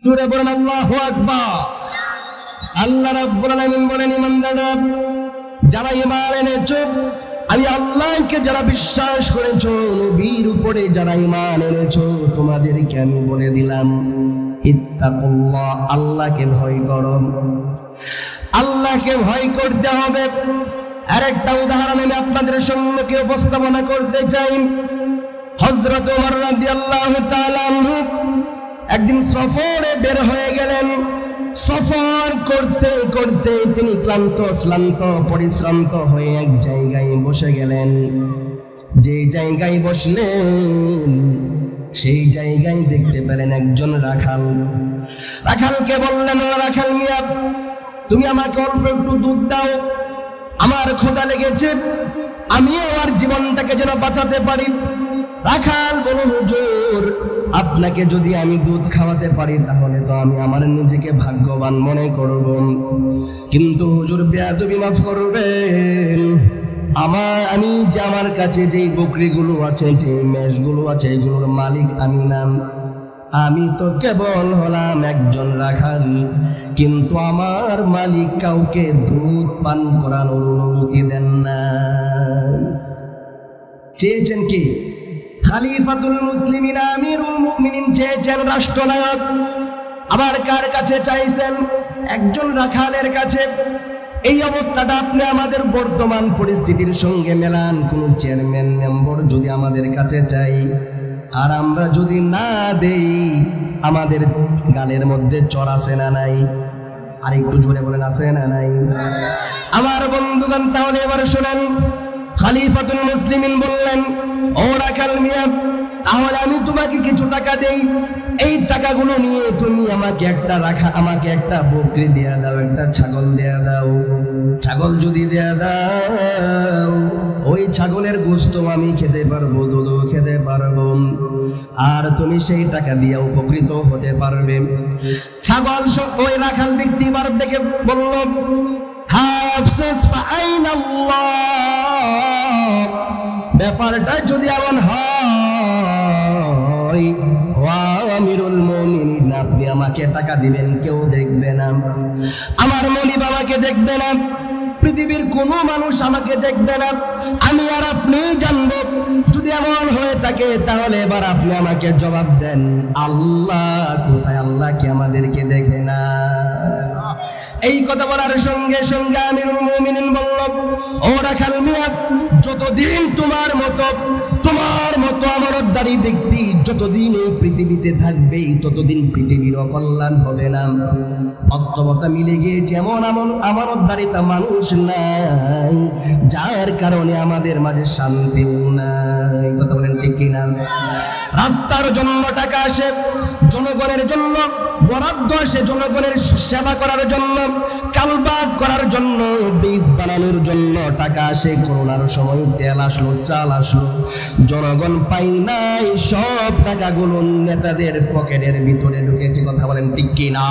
জোরে বলেন আল্লাহু আকবার। আল্লাহ রাব্বুল আলামিন বলেন, ইমানদাররা, যারা ঈমান এনেছো, আমি আল্লাহকে যারা বিশ্বাস করেছো, নবীর উপরে যারা ঈমান এনেছো, তোমাদেরকে আমি বলে দিলাম, ইত্তাকুল্লাহ, আল্লাহকে ভয় করো। আল্লাহকে ভয় করতে হবে। আরেকটা উদাহরণ আমি আপনাদের সম্মুখে উপস্থাপনা করতে চাই। হযরত ওমর রাদিয়াল্লাহু তাআলা আনহু একদিন সফরে বের হয়ে গেলেন। সফর করতে করতে তিনি ক্লান্ত পরিশ্রান্ত হয়ে এক জায়গায় বসে গেলেন। যে জায়গায় বসলেন সেই জায়গায় দেখতে পেলেন একজন রাখাল। রাখালকে বললেন, রাখাল মিয়া, তুমি আমাকে অল্প একটু দুধ দাও, আমার ক্ষুধা লেগেছে, আমি আমার জীবনটাকে যেন বাঁচাতে পারি। রাখাল বলল, হুজুর, আপনাকে যদি আমি দুধ খাওয়াতে পারি তাহলে তো আমি আমার নিজেকে ভাগ্যবান মনে করব, কিন্তু হুজুর বেয়াদবি মাফ করবেন, আমার কাছে যে বকরিগুলো আছে, যে মেষগুলো আছে, এগুলোর মালিক আমি না। আমি তো কেবল হলাম একজন রাখাল, কিন্তু আমার মালিক কাউকে দুধ পান করানোর অনুমতি দেন না। চেয়েছেন কি? খলিফাতুল মুসলিমিন আমিরুল মুমিনিন চেয়েছেন, রাষ্ট্রনায়ক। আবার কার কাছে চাইছেন? একজন রাখালের কাছে। এই অবস্থাটা আপনি আমাদের বর্তমান পরিস্থিতির সঙ্গে মেলান। কোন চেয়ারম্যান মেম্বার যদি আমাদের কাছে চাই আর আমরা যদি না দেই, আমাদের গালের মধ্যে চর আছে না নাই? আর একটু জোরে বলেন, আছে না নাই? আমার বন্ধুগণ, তাহলে এবার শোনেন। খলিফাতুল মুসলিমিন বললেন, ও রাখাল মিয়া, তাহলে আমি তোমাকে কিছু টাকা দেই, এই টাকাগুলো নিয়ে তুমি আমাকে একটা বকরি দেয়া দাও, একটা ছাগল দেয়া দাও। ছাগল যদি দেয়া দাও, ওই ছাগলের গোশত আমি খেতে পারবো, দুধও খেতে পারবো, আর তুমি সেই টাকা দিয়ে উপকৃত হতে পারবে। ছাগল ওই রাখাল ব্যক্তি বার দেখে বলল, হায় আফসোস, ফাআইনাল্লাহ, ব্যাপারটা যদি এমন হয়, আমিরুল মুমিনিন, আপনি আমাকে টাকা দিবেন, কেউ দেখবে না, আমার মনিব আমাকে দেখবে না, পৃথিবীর কোনো মানুষ আমাকে দেখবে না, আমি আর আপনি জানবো। যদি এমন হয়ে থাকে তাহলে এবার আপনি আমাকে জবাব দেন, আল্লাহ কোথায়? আল্লাহ কি আমাদেরকে দেখে না? এই কথা বলার সঙ্গে সঙ্গে আমিরুল মুমিনিন বলল, ও রাখাল মিয়া, যতদিন তোমার মতো আমানতদারী ব্যক্তি যতদিন এই পৃথিবীতে থাকবে, ততদিন পৃথিবীর অকল্যাণ হবে না। বাস্তবতা মিলে গিয়েছে, এমন আমানতদারিতা মানুষ নাই, যার কারণে আমাদের মাঝে শান্তিও নাই। কথা বলেন ঠিক কিনা? রাস্তার জন্য টাকা আসে, জনগণের জন্য বরাদ্দ আসে, জনগণের সেবা করার জন্য, কালবাগ করার জন্য, বীজ বানানোর জন্য টাকা আসে। করোনার সময় তেল আসলো, চাল আসলো, জনগণ পাই নাই, সব টাকাগুলো নেতাদের পকেটের ভিতরে ঢুকেছে। কথা বলেন ঠিক কিনা?